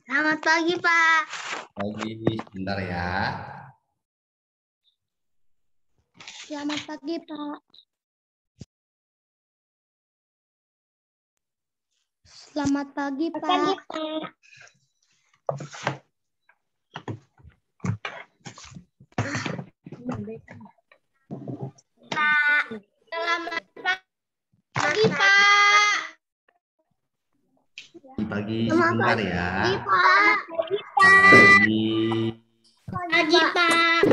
Selamat pagi, Pak. Pagi, sebentar ya. Selamat pagi, Pak. Selamat pagi, Pak. Selamat pagi, Pak. Selamat pagi, Pak. Pagi, sebentar ya. Pagi, Pak. Pagi. Pagi, Pak.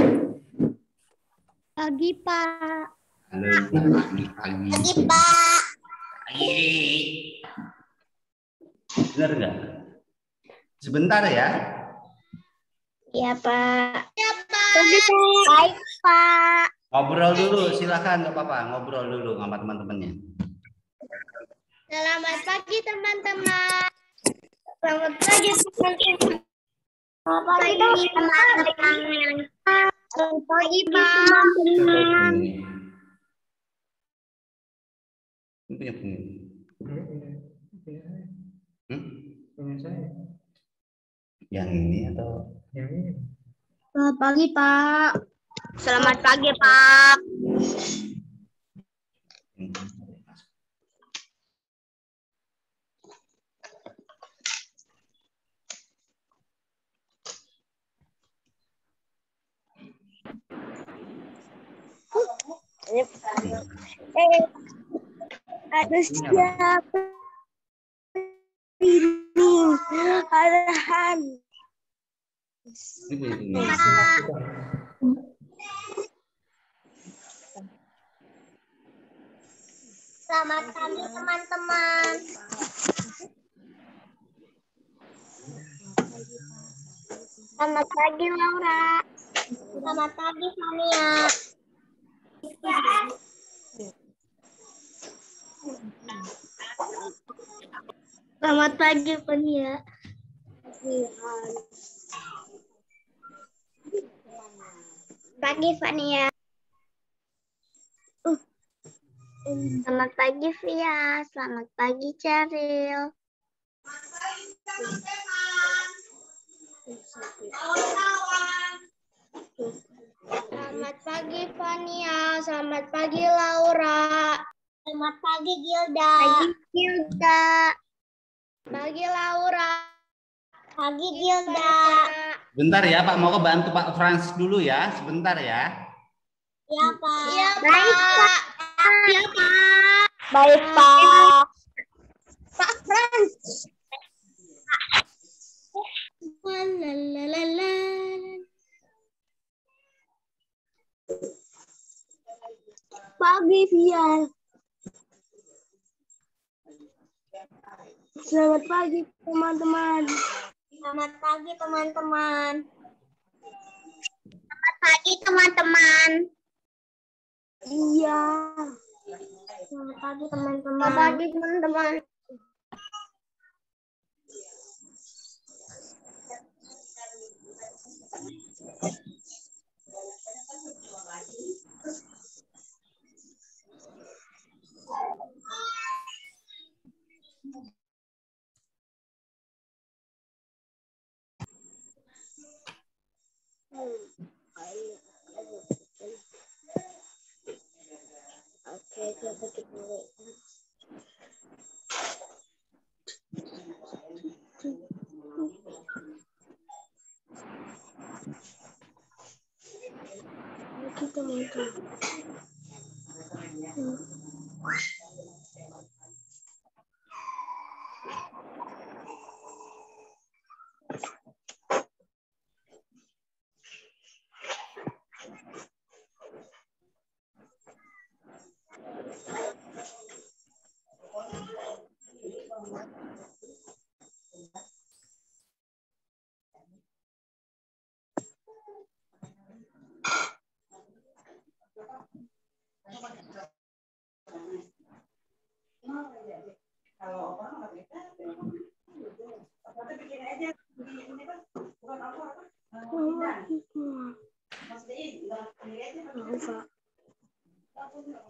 Pagi, Pak. Halo, pagi. Pagi, Pak. Pagi. Benar nggak? Sebentar ya. Iya, Pak. Ya, Pak. Pagi, Pak. Baik, Pak. Ngobrol dulu, silakan nggak apa-apa. Ngobrol dulu sama teman-temannya. Selamat pagi, teman-teman. Selamat pagi, teman-teman. Selamat pagi, teman-teman. Selamat pagi, teman-teman. Ini punya bunyi. Punya saya. Yang ini atau Yang ini. Selamat pagi, Pak. Selamat pagi, Pak. Ada siapa ini? Ada Han. Ini punya bunyi. Selamat pagi, teman-teman. Selamat pagi, Laura. Selamat pagi, Fania. Selamat pagi, Fania. Pagi, Fania. Selamat pagi, Via. Selamat pagi, Ceril. Selamat pagi, Fania. Selamat pagi, Laura. Selamat pagi, Gilda. Pagi, Gilda. Pagi, Laura. Pagi, Gilda. Sebentar ya, Pak. Mau bantu Pak Frans dulu ya. Sebentar ya. Ya, Pak. Iya, Baik, Pak. Iya, Pak. Baik, Pak. Pak Frans. Lalalala. Pagi, Via. Selamat pagi, teman-teman. Selamat pagi, teman-teman. Selamat pagi, teman-teman. Iya. Selamat pagi, teman-teman. Selamat pagi, teman-teman. Oke, kita dulu. Kita mau.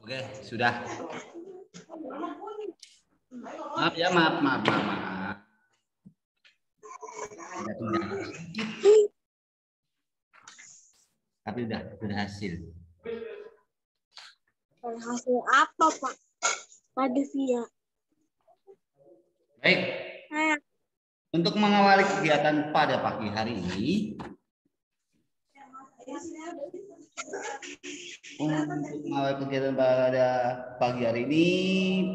Oke, sudah. Maaf ya, maaf. Ada tunjangan sedikit. Tapi udah berhasil. Hasil apa, Pak? Pada via. Baik. Untuk mengawali kegiatan pada pagi hari ini,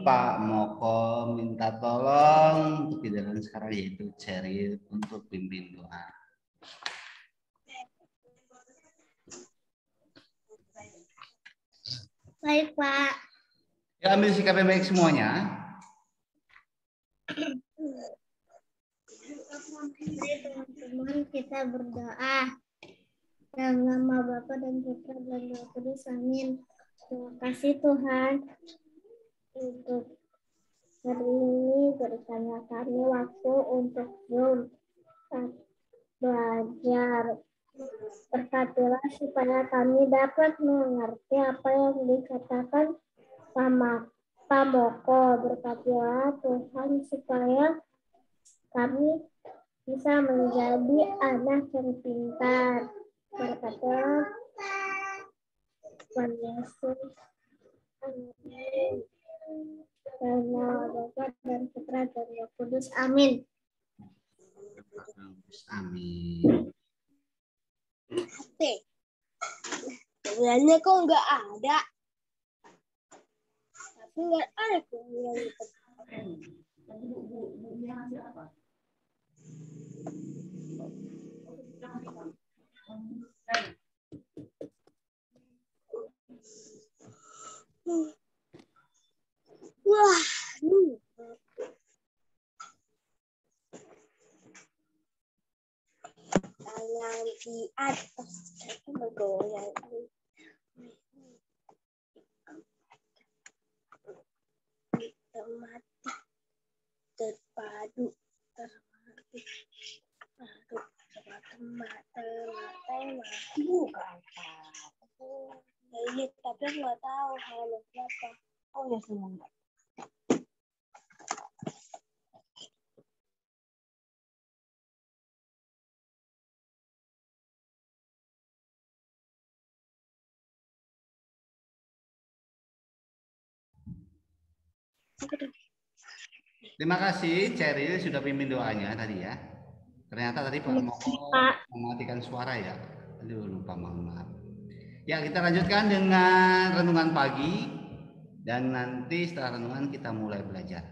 Pak Moko minta tolong untuk kegiatan sekarang yaitu Ceril untuk pimpin doa. Baik, Pak. Ya, ambil sikap yang baik semuanya. Mari teman-teman kita berdoa. Dalam nama Bapa dan Putra dan Roh Kudus. Amin. Terima kasih Tuhan untuk hari ini berikanlah kami waktu untuk Zoom belajar. Berkatilah supaya kami dapat mengerti apa yang dikatakan Pak Moko. Berkatilah Tuhan supaya kami bisa menjadi anak yang pintar. Berkatilah Tuhan Yesus. Amin. Karena Bapa dan Putra dan Roh Kudus. Amin. Amin. Sebenarnya kok nggak ada. Tapi nggak ada kemudian. Wah, yang di atas itu bergoyang. Mati terpadu termati mati bukan ini tapi nggak tahu halaman berapa. Oh ya semua. Terima kasih Ceril sudah pimpin doanya tadi ya. Ternyata tadi Pak Moko mematikan suara ya. Aduh lupa, mohon maaf. Ya, kita lanjutkan dengan renungan pagi dan nanti setelah renungan kita mulai belajar.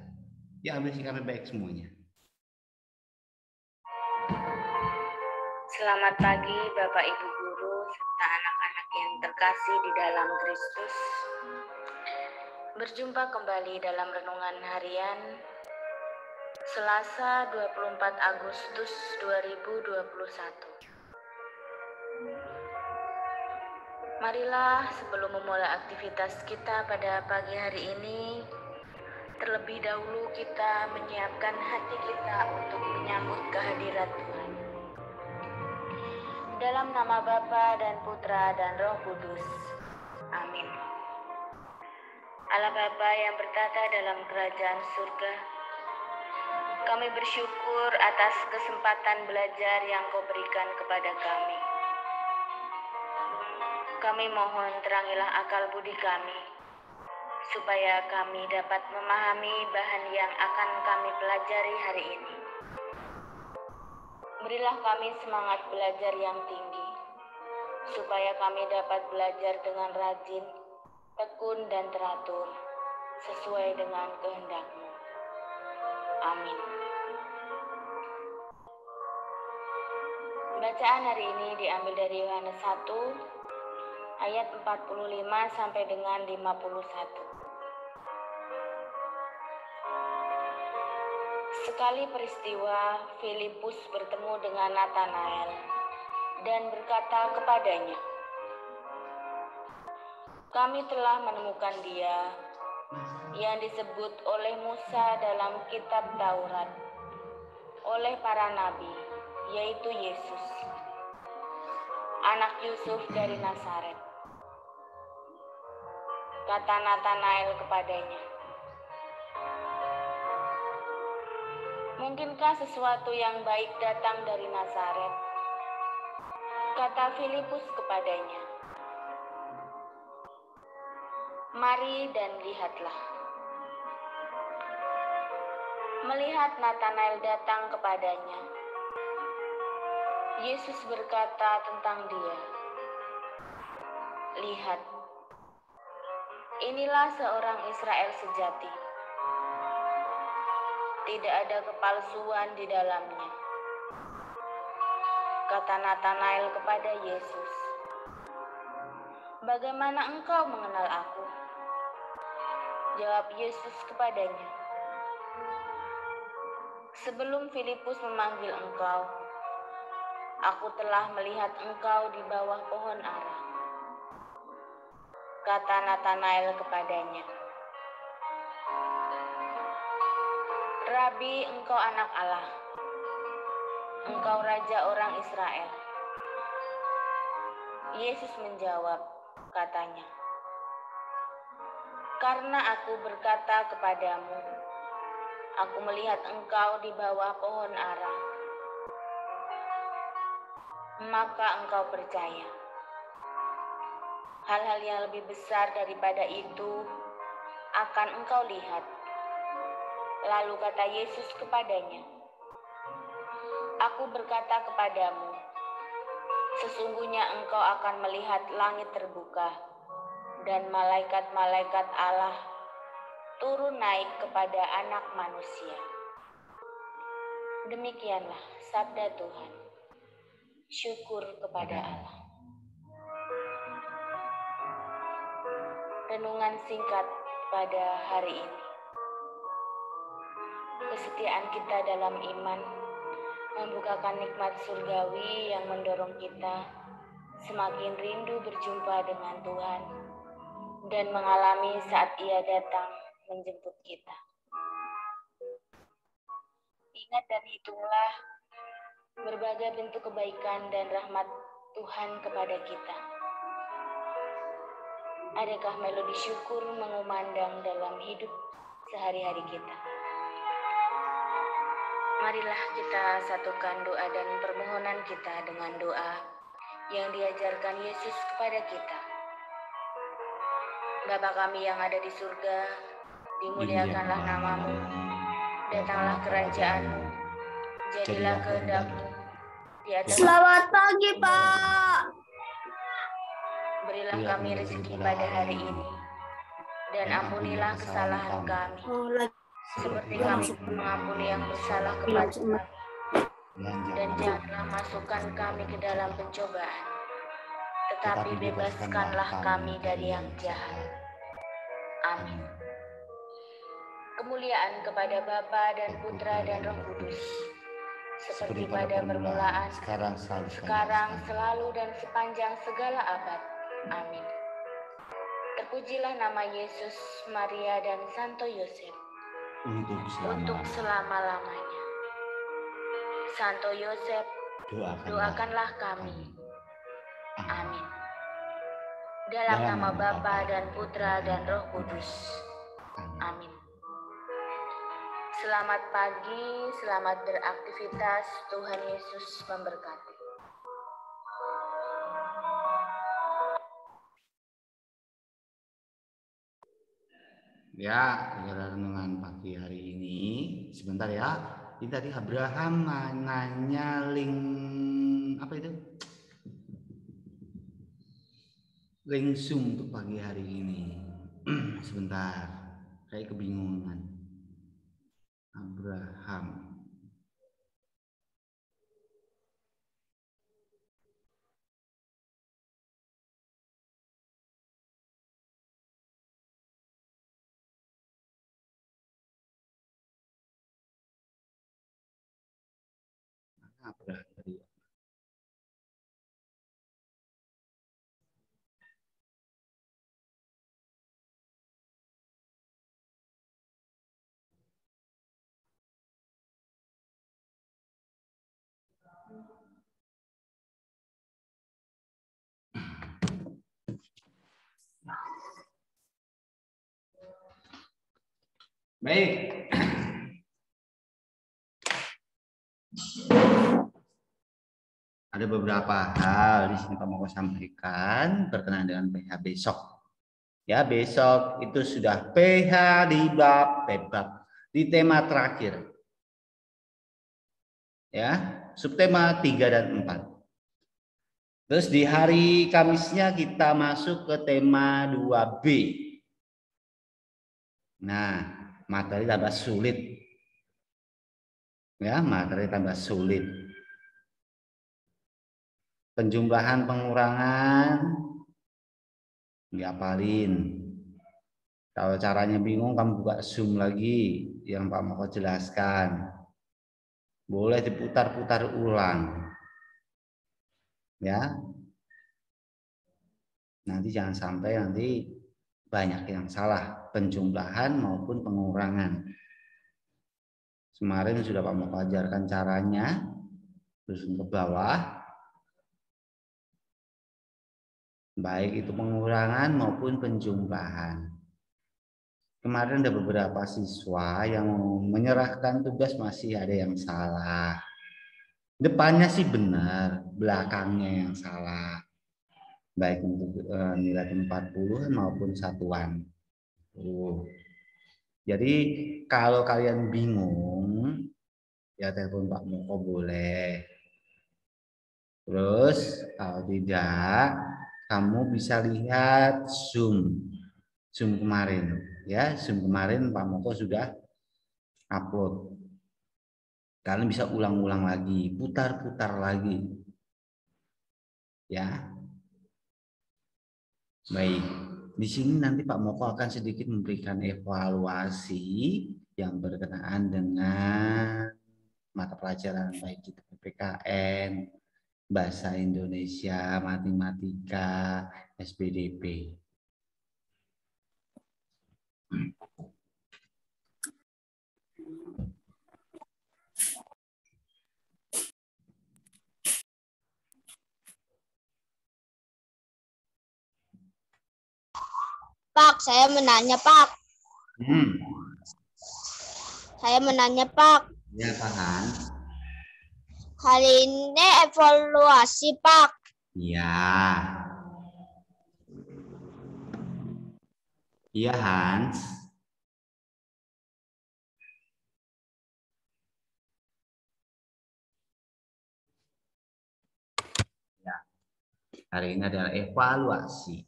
Ya, ambil sikap baik semuanya. Selamat pagi Bapak Ibu Guru serta anak-anak yang terkasih di dalam Kristus. Berjumpa kembali dalam renungan harian Selasa 24 Agustus 2021. Marilah sebelum memulai aktivitas kita pada pagi hari ini, terlebih dahulu kita menyiapkan hati kita untuk menyambut kehadirat Tuhan. Dalam nama Bapa dan Putra dan Roh Kudus. Amin. Allah Bapa yang bertata dalam kerajaan surga, kami bersyukur atas kesempatan belajar yang Kau berikan kepada kami. Kami mohon terangilah akal budi kami, supaya kami dapat memahami bahan yang akan kami pelajari hari ini. Berilah kami semangat belajar yang tinggi, supaya kami dapat belajar dengan rajin, tekun dan teratur, sesuai dengan kehendak-Mu. Amin. Bacaan hari ini diambil dari Yohanes 1, ayat 45 sampai dengan 51. Sekali peristiwa, Filipus bertemu dengan Natanael dan berkata kepadanya, "Kami telah menemukan Dia yang disebut oleh Musa dalam kitab Taurat, oleh para nabi, yaitu Yesus, anak Yusuf dari Nazaret." Kata Natanael kepadanya, Mungkinkah sesuatu yang baik datang dari Nazaret? Kata Filipus kepadanya, mari dan lihatlah. Melihat Natanael datang kepadanya, Yesus berkata tentang dia, lihat, inilah seorang Israel sejati. Tidak ada kepalsuan di dalamnya. Kata Natanael kepada Yesus, bagaimana engkau mengenal aku? Jawab Yesus kepadanya, sebelum Filipus memanggil engkau, aku telah melihat engkau di bawah pohon ara. Kata Natanael kepadanya, Rabi, engkau anak Allah, engkau raja orang Israel. Yesus menjawab, katanya, karena aku berkata kepadamu, aku melihat engkau di bawah pohon ara, maka engkau percaya. Hal-hal yang lebih besar daripada itu akan engkau lihat. Lalu kata Yesus kepadanya, aku berkata kepadamu, sesungguhnya engkau akan melihat langit terbuka dan malaikat-malaikat Allah turun naik kepada Anak Manusia. Demikianlah sabda Tuhan. Syukur kepada Allah. Renungan singkat pada hari ini. Kesetiaan kita dalam iman membukakan nikmat surgawi yang mendorong kita semakin rindu berjumpa dengan Tuhan dan mengalami saat Ia datang menjemput kita. Ingat dan hitunglah berbagai bentuk kebaikan dan rahmat Tuhan kepada kita. Adakah melodi syukur mengumandang dalam hidup sehari-hari kita? Marilah kita satukan doa dan permohonan kita dengan doa yang diajarkan Yesus kepada kita. Bapa kami yang ada di surga, dimuliakanlah namamu, datanglah kerajaan-mu, jadilah kehendak-mu di atas. Selamat pagi, Pak. Berilah kami rezeki pada hari ini, dan ampunilah kesalahan kami, seperti kami mengampuni yang bersalah kepada kami. Dan janganlah masukkan kami ke dalam pencobaan, tetapi bebaskanlah kami dari yang jahat. Amin. Kemuliaan kepada Bapa dan Putra dan Roh Kudus, seperti pada permulaan, sekarang, selalu, dan sepanjang segala abad. Amin. Terpujilah nama Yesus, Maria, dan Santo Yosef untuk selama-lamanya. Santo Yosef, doakanlah kami. Amin. Dalam nama Bapa dan Putra dan Roh Kudus. Amin. Selamat pagi, selamat beraktivitas. Tuhan Yesus memberkati. Ya, renungan pagi hari ini. Sebentar ya. Ini tadi Abraham nanya link apa itu? Link Zoom untuk pagi hari ini. Sebentar. Kayak kebingungan. Abraham. Baik. Ada beberapa hal di sini Pak mau sampaikan berkenaan dengan PH besok. Ya, besok itu sudah PH di bab di tema terakhir. Ya, subtema 3 dan 4. Terus di hari Kamisnya kita masuk ke tema 2B. Nah, materi tambah sulit. Ya, materi tambah sulit. Penjumlahan pengurangan dihafalin. Kalau caranya bingung, kamu buka Zoom lagi yang Pak Moko jelaskan. Boleh diputar-putar ulang. Ya. Nanti jangan sampai nanti banyak yang salah, penjumlahan maupun pengurangan. Kemarin sudah Pak Moko ajarkan caranya, terus ke bawah. Baik itu pengurangan maupun penjumlahan. Kemarin ada beberapa siswa yang menyerahkan tugas masih ada yang salah. Depannya sih benar, belakangnya yang salah. Baik untuk nilai 40 maupun satuan. Jadi kalau kalian bingung, ya telepon Pak Moko boleh. Terus kalau tidak, kamu bisa lihat Zoom kemarin. Ya, Zoom kemarin Pak Moko sudah upload. Kalian bisa ulang-ulang lagi, putar-putar lagi. Ya. Baik. Di sini nanti Pak Moko akan sedikit memberikan evaluasi yang berkenaan dengan mata pelajaran baik itu PPKN, Bahasa Indonesia, Matematika, SPDP. Pak, saya menanya, Pak. Saya menanya, Pak. Ya, Pak. Hari ini evaluasi, Pak. Iya. Iya, Hans. Ya. Hari ini adalah evaluasi.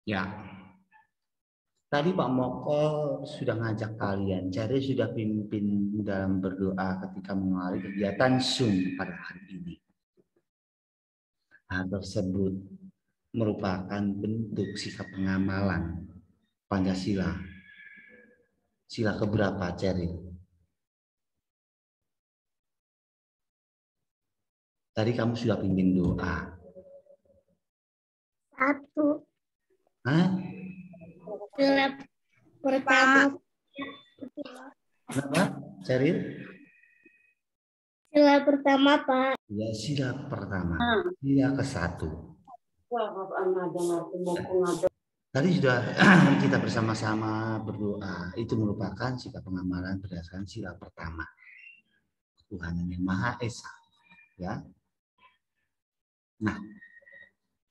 Ya, tadi Pak Moko sudah ngajak kalian, jadi sudah pimpin dalam berdoa ketika mengawali kegiatan Zoom pada hari ini. Hal tersebut merupakan bentuk sikap pengamalan Pancasila. Sila keberapa, Ceril? Tadi kamu sudah pimpin doa. 1. Hah? Sila pertama. Kenapa, Ceril? Sila pertama, Pak. Ya, sila pertama. Sila ke-1. Tadi sudah kita bersama-sama berdoa. Itu merupakan sikap pengamalan berdasarkan sila pertama. Tuhan yang Maha Esa. Ya. Nah,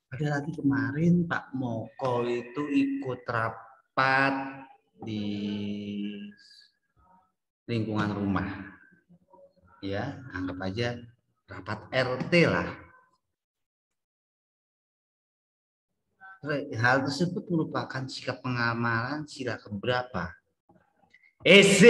ada lagi kemarin Pak Moko itu ikut rapat di lingkungan rumah. Ya, anggap aja rapat RT lah. Hal tersebut merupakan sikap pengamalan sila keberapa? EC.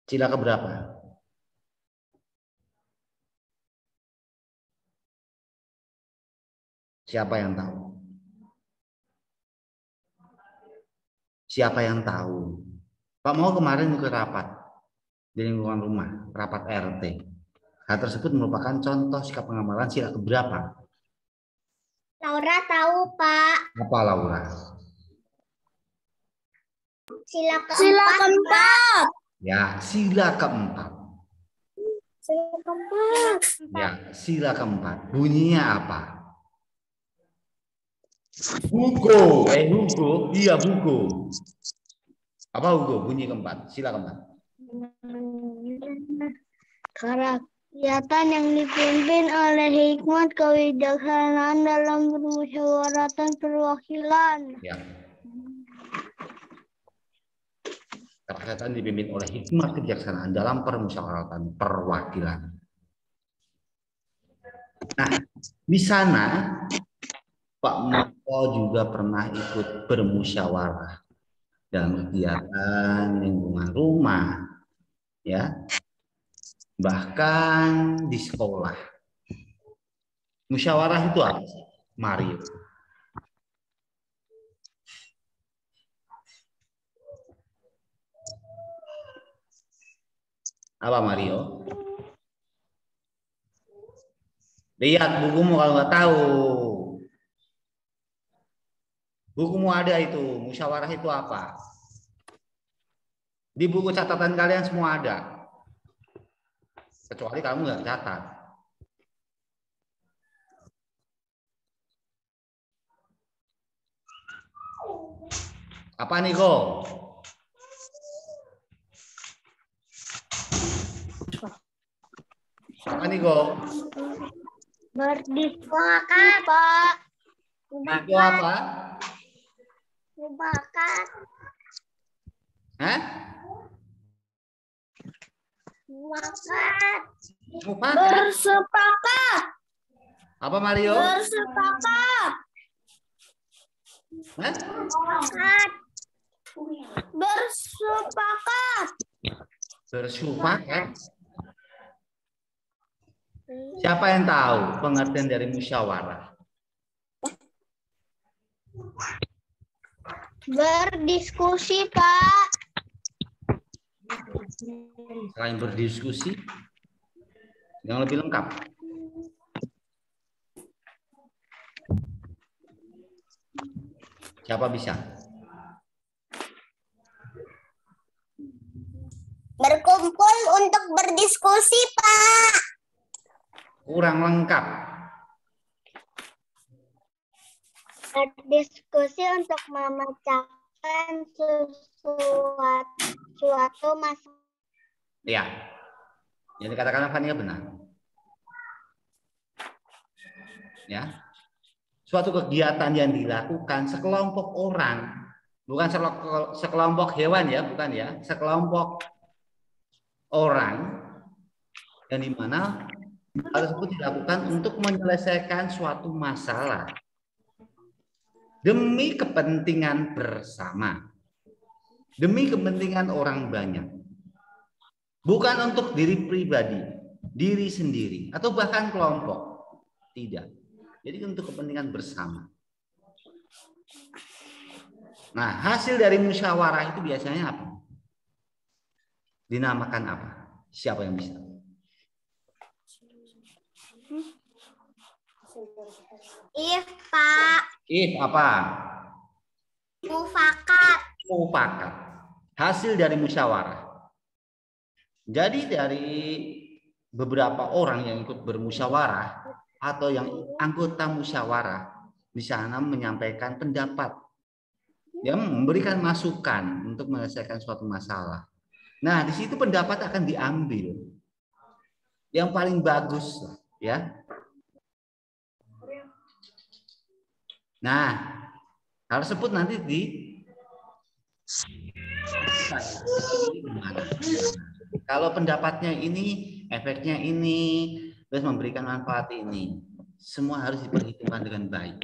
Sila keberapa? Siapa yang tahu? Siapa yang tahu? Pak mau kemarin ke rapat di lingkungan rumah, rapat RT. Hal tersebut merupakan contoh sikap pengamalan sila keberapa? Laura tahu, Pak. Apa Laura? Sila keempat. Ya, sila keempat. Sila keempat. Ya, sila keempat. Bunyinya apa? Hugo. Hugo. Iya, Hugo. Apa Hugo? Bunyi keempat. Sila keempat. Kegiatan yang dipimpin oleh hikmat kebijaksanaan dalam permusyawaratan perwakilan. Ya. Kegiatan dipimpin oleh hikmat kebijaksanaan dalam permusyawaratan perwakilan. Nah, di sana Pak Moko juga pernah ikut bermusyawarah dalam kegiatan lingkungan rumah, ya, bahkan di sekolah. Musyawarah itu apa, Mario? Apa Mario? Lihat bukumu kalau nggak tahu. Bukumu ada itu, musyawarah itu apa? Di buku catatan kalian semua ada. Kecuali kamu nggak catat. Apa nih, Ko? Apa nih, Ko? Berdiskusi, Pak. Itu apa? Mufakat. Hah? Mufakat. Mufakat. Bersepakat. Apa Mario? Bersepakat. Hah? Mufakat. Bersepakat. Bersepakat. Siapa yang tahu pengertian dari musyawarah? Berdiskusi, Pak. Selain berdiskusi, yang lebih lengkap. Siapa bisa? Berkumpul untuk berdiskusi, Pak. Kurang lengkap. Berdiskusi untuk memecahkan suatu masalah. Ya, yang dikatakan Fania benar. Ya, suatu kegiatan yang dilakukan sekelompok orang, bukan sekelompok hewan ya, bukan ya, sekelompok orang yang dimana hal tersebut dilakukan untuk menyelesaikan suatu masalah demi kepentingan bersama, demi kepentingan orang banyak, bukan untuk diri pribadi, diri sendiri, atau bahkan kelompok. Tidak. Jadi untuk kepentingan bersama. Nah, hasil dari musyawarah itu biasanya apa? Dinamakan apa? Siapa yang bisa? If, Pak. If apa? Mufakat. Mufakat. Hasil dari musyawarah. Jadi dari beberapa orang yang ikut bermusyawarah atau yang anggota musyawarah di sana menyampaikan pendapat, yang memberikan masukan untuk menyelesaikan suatu masalah. Nah, di situ pendapat akan diambil yang paling bagus, ya. Nah, hal tersebut nanti di kalau pendapatnya ini, efeknya ini, terus memberikan manfaat ini, semua harus diperhitungkan dengan baik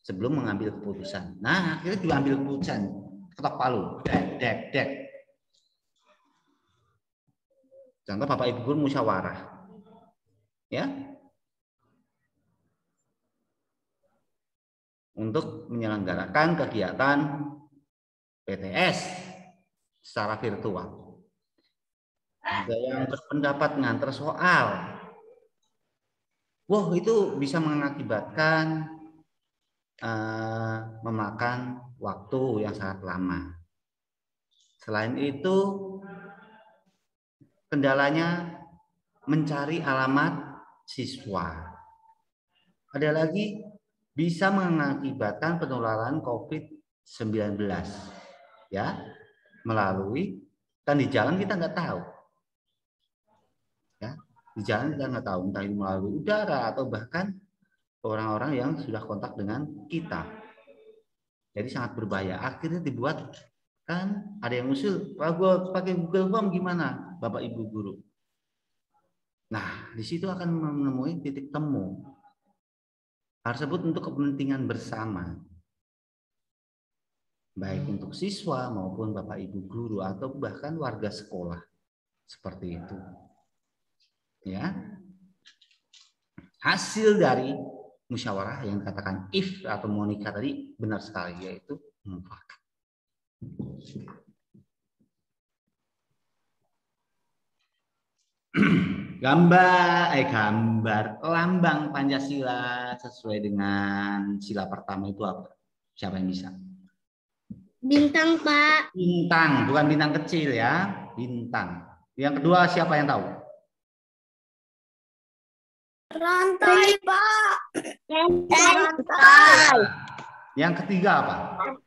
sebelum mengambil keputusan. Nah, akhirnya diambil keputusan, ketok palu, dek. Contoh Bapak Ibu guru musyawarah, ya, untuk menyelenggarakan kegiatan PTS secara virtual. Ada yang berpendapat ngantar soal. Wah, itu bisa mengakibatkan memakan waktu yang sangat lama. Selain itu, kendalanya mencari alamat siswa. Ada lagi, bisa mengakibatkan penularan COVID-19. Ya, melalui, kan di jalan kita nggak tahu. Ya, di jalan kita nggak tahu, entah itu melalui udara atau bahkan orang-orang yang sudah kontak dengan kita. Jadi sangat berbahaya. Akhirnya dibuat, kan ada yang usul, Pak, gue pakai Google Form gimana, Bapak Ibu guru? Nah, di situ akan menemui titik temu. Hal tersebut untuk kepentingan bersama. Baik untuk siswa maupun Bapak Ibu guru atau bahkan warga sekolah. Seperti itu. Ya. Hasil dari musyawarah yang dikatakan if atau Monica tadi benar sekali, yaitu mufakat. Gambar lambang Pancasila sesuai dengan sila pertama itu apa? Siapa yang bisa? Bintang, Pak. Bintang, bukan bintang kecil ya, bintang. Yang kedua siapa yang tahu? Rantai, Pak. Rantai. Yang ketiga apa?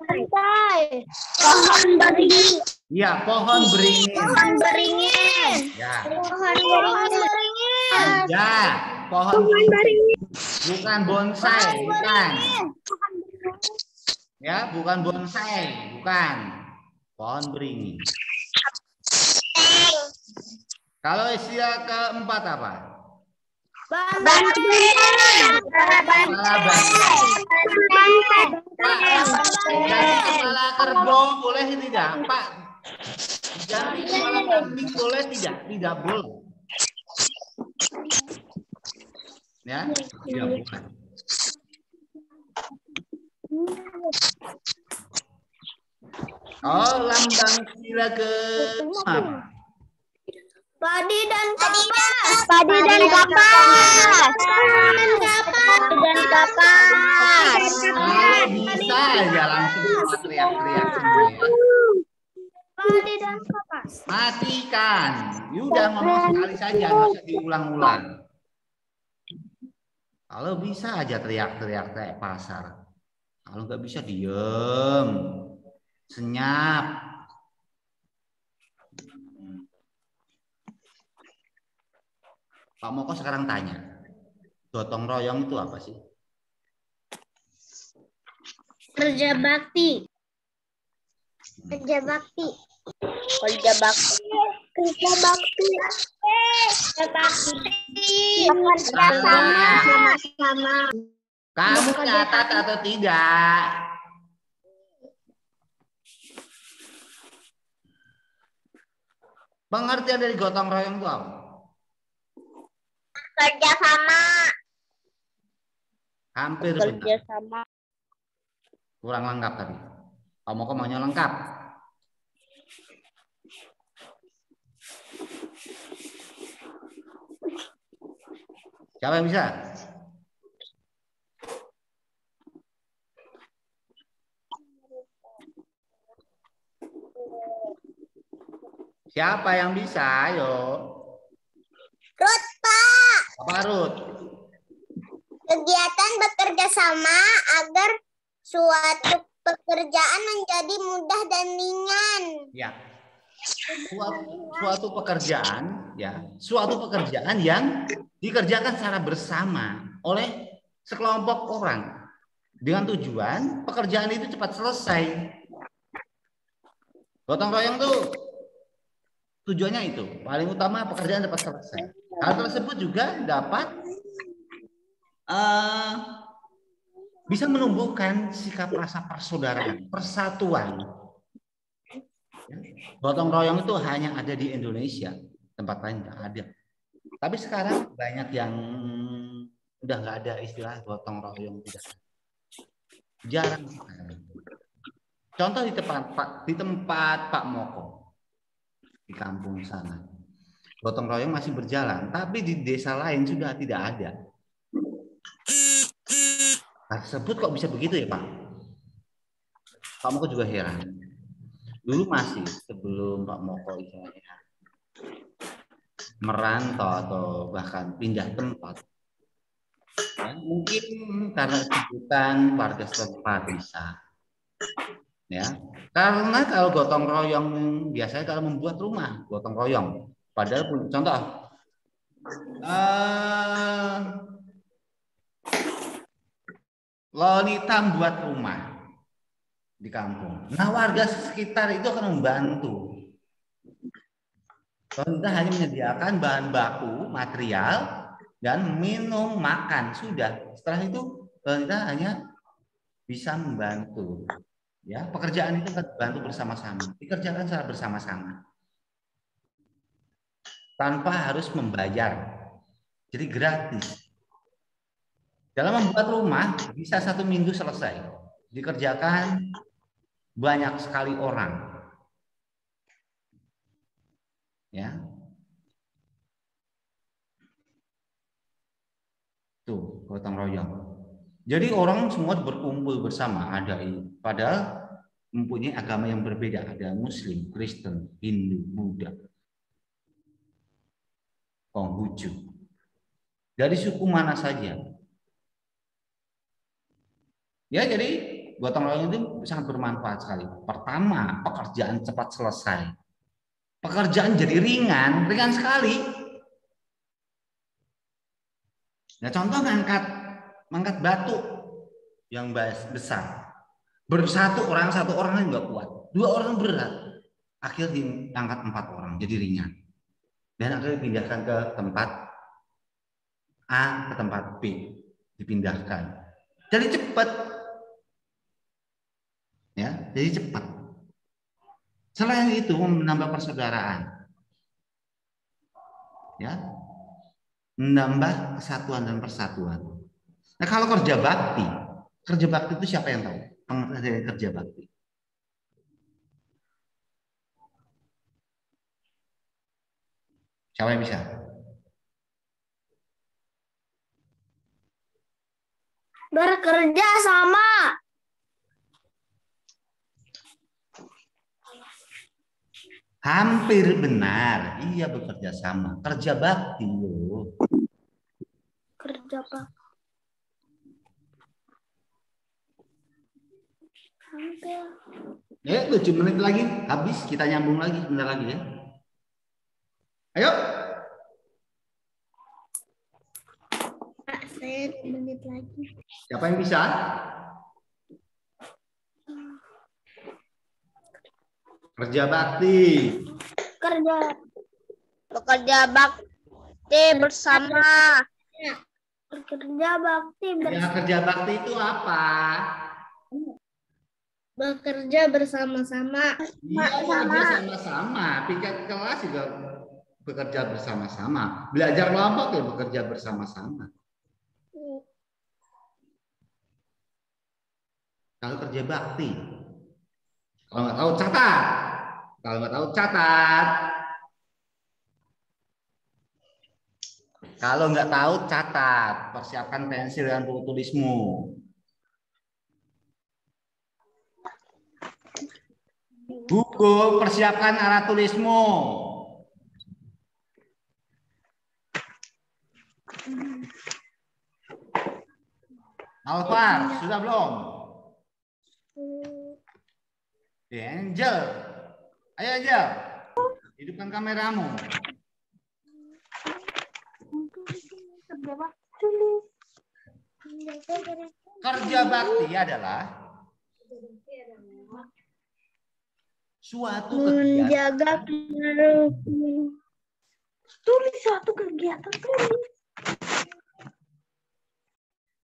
Rantai. Pohon beringin. Iya, pohon beringin. Pohon beringin. Ya. Pohon beringin. Ya, pohon beringin. Bukan bonsai, bukan. Ya, bukan bonsai, bukan. Pohon beringin. Kalau istilah keempat apa? Kepala kerbau boleh tidak, Pak? Jadi kepala kambing boleh tidak? Tidak boleh. Ya, tidak boleh. Oh, lambang sila ke-6. Padi dan kapas. Padi dan kapas. Dan kapas. Kalau bisa aja langsung teriak-teriak semua. Padi dan kapas. Matikan. Udah ngomong sekali saja, nggak usah diulang-ulang. Kalau bisa aja teriak-teriak kayak pasar. Kalau nggak bisa diem, senyap. Pak Moko sekarang tanya, gotong royong itu apa sih? Kerja bakti. Kerja bakti. Kerja bakti. Kerja bakti. Kerja bakti. Bekerja sama. Kamu catat atau tidak? Pengertian dari gotong royong itu apa? Kerja sama. Hampir Kerja benar. sama. Kurang lengkap tadi. Kamu kok maunya lengkap? Siapa yang bisa? Siapa yang bisa? Ayo. Rut, Pak. Apa Rut? Kegiatan bekerja sama agar suatu pekerjaan menjadi mudah dan ringan. Ya. Suatu pekerjaan, ya, suatu pekerjaan yang dikerjakan secara bersama oleh sekelompok orang dengan tujuan pekerjaan itu cepat selesai. Gotong royong tuh tujuannya itu paling utama pekerjaan cepat selesai. Hal tersebut juga dapat bisa menumbuhkan sikap rasa persaudaraan, persatuan. Gotong royong itu hanya ada di Indonesia, tempat lain nggak ada. Tapi sekarang banyak yang udah nggak ada istilah gotong royong, tidak. Jarang sekali. Contoh di tempat Pak Moko di kampung sana, gotong royong masih berjalan, tapi di desa lain sudah tidak ada. Hal tersebut kok bisa begitu ya Pak? Pak Moko juga heran. Dulu masih sebelum Pak Moko istilahnya merantau atau bahkan pindah tempat. Ya, mungkin karena kebutuhan warga setempat bisa. Ya, karena kalau gotong royong biasanya kalau membuat rumah gotong royong. Padahal contoh, Lonita membuat rumah di kampung. Nah, warga sekitar itu akan membantu. Lonita hanya menyediakan bahan baku, material, dan minum, makan. Sudah. Setelah itu, Lonita hanya bisa membantu. Ya, pekerjaan itu bantu bersama-sama. Dikerjakan secara bersama-sama. Tanpa harus membayar. Jadi gratis. Dalam membuat rumah bisa 1 minggu selesai. Dikerjakan banyak sekali orang. Ya. Tuh, gotong royong. Jadi orang semua berkumpul bersama, ada ini. Padahal mempunyai agama yang berbeda, ada Muslim, Kristen, Hindu, Buddha, Konghucu. Dari suku mana saja. Ya, jadi gotong royong itu sangat bermanfaat sekali. Pertama, pekerjaan cepat selesai. Pekerjaan jadi ringan sekali. Nah, contoh mengangkat batu yang besar. Satu orang nggak kuat. 2 orang berat. Akhirnya diangkat 4 orang, jadi ringan. Dan akhirnya dipindahkan ke tempat A, ke tempat B. Dipindahkan. Jadi cepat. Ya, jadi cepat. Selain itu menambah persaudaraan. Ya. Menambah kesatuan dan persatuan. Nah, kalau kerja bakti itu siapa yang tahu? Pengertian kerja bakti. Siapa yang bisa? Bekerja sama. Hampir benar. Iya, bekerja sama. Kerja bakti loh. Kerja bakti. Hampir. Ya, 7 menit lagi habis, kita nyambung lagi sebentar lagi ya. Ayo. Pak, saya 2 menit lagi. Siapa yang bisa? Kerja bakti. Bekerja bakti bersama. Bekerja bakti Ya, kerja bakti itu apa? bekerja bersama-sama. Iya, bekerja sama-sama. Tingkat kelas juga bekerja bersama-sama. Belajar kelompok ya bekerja bersama-sama. Kalau kerja bakti, kalau nggak tahu catat. Kalau nggak tahu catat. Kalau nggak tahu catat. Persiapkan pensil dan buku tulismu. Buku, persiapkan alat tulismu. Alvar, sudah belum? Angel. Ayo Angel. Hidupkan kameramu. Kerja bakti adalah suatu menjaga Tulis suatu kegiatan, tulis.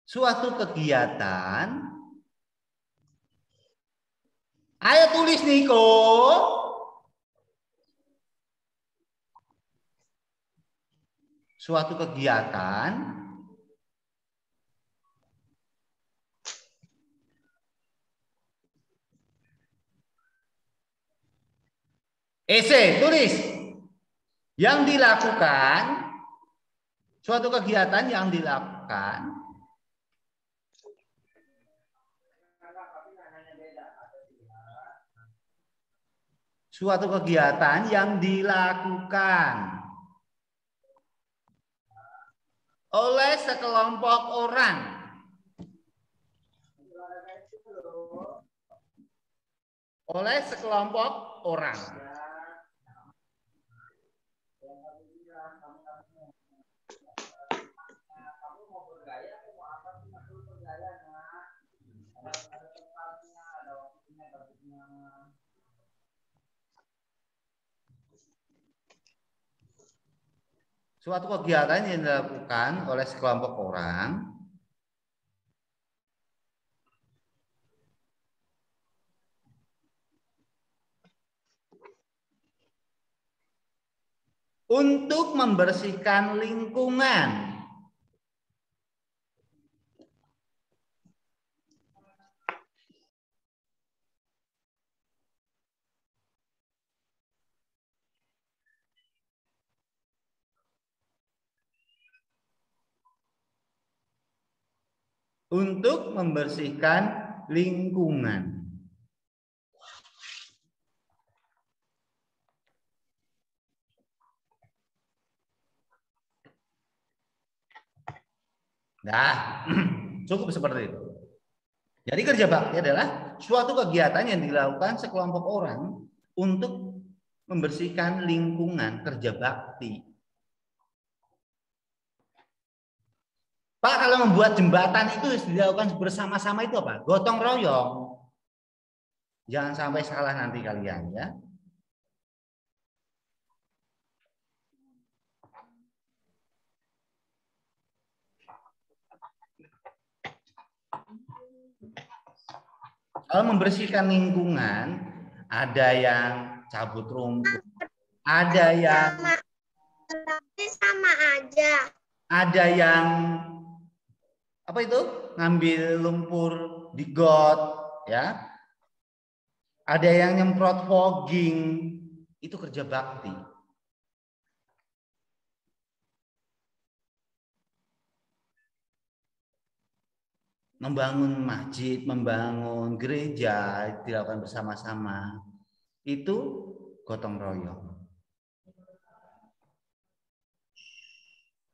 Suatu kegiatan. Ayo tulis Niko. Suatu kegiatan tulis. Yang dilakukan, suatu kegiatan yang dilakukan oleh sekelompok orang. Suatu kegiatan yang dilakukan oleh sekelompok orang untuk membersihkan lingkungan. Untuk membersihkan lingkungan. Nah, cukup seperti itu. Jadi kerja bakti adalah suatu kegiatan yang dilakukan sekelompok orang untuk membersihkan lingkungan, kerja bakti. Pak, kalau membuat jembatan itu dilakukan bersama-sama itu apa? Gotong royong. Jangan sampai salah nanti kalian ya. Kalau membersihkan lingkungan, ada yang cabut rumput, ada yang sama aja. Ada yang apa itu? Ngambil lumpur di got, ya. Ada yang nyemprot fogging, itu kerja bakti. Membangun masjid, membangun gereja dilakukan bersama-sama. Itu gotong royong.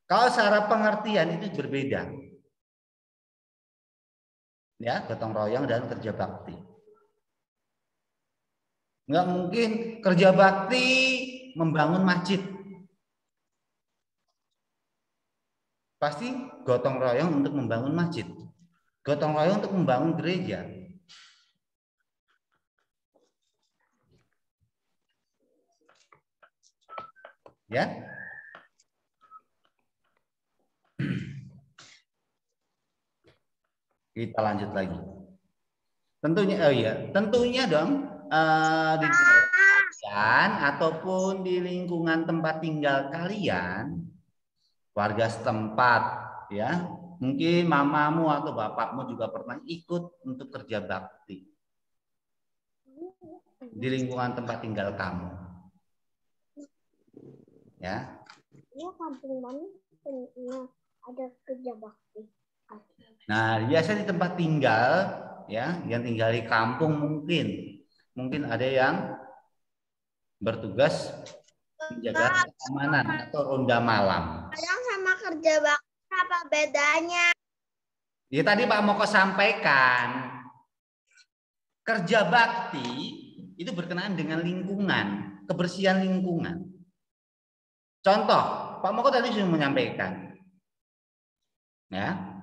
Kalau secara pengertian itu berbeda. Ya, gotong royong dan kerja bakti. Nggak mungkin kerja bakti membangun masjid. Pasti gotong royong untuk membangun masjid. Gotong royong untuk membangun gereja. Ya. Kita lanjut lagi. Tentunya dong di kalian ataupun di lingkungan tempat tinggal kalian, warga setempat, ya, mungkin mamamu atau bapakmu juga pernah ikut untuk kerja bakti di lingkungan tempat tinggal kamu, ya. Ini kampung mana ada kerja bakti. Nah, biasa di tempat tinggal, ya, yang tinggal di kampung mungkin ada yang bertugas menjaga keamanan atau ronda malam. Yang sama kerja bakti apa bedanya? Ya tadi Pak Moko sampaikan, kerja bakti itu berkenaan dengan lingkungan, kebersihan lingkungan. Contoh, Pak Moko tadi sudah menyampaikan, ya.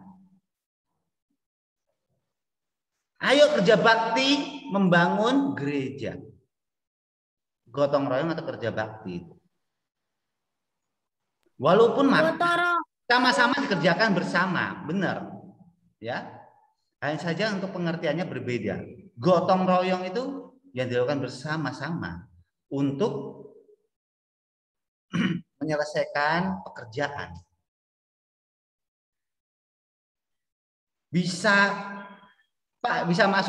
Ayo kerja bakti membangun gereja. Gotong royong atau kerja bakti. Walaupun sama-sama dikerjakan bersama, benar. Ya. Hanya saja untuk pengertiannya berbeda. Gotong royong itu yang dilakukan bersama-sama untuk menyelesaikan pekerjaan. Bisa Pak, bisa masuk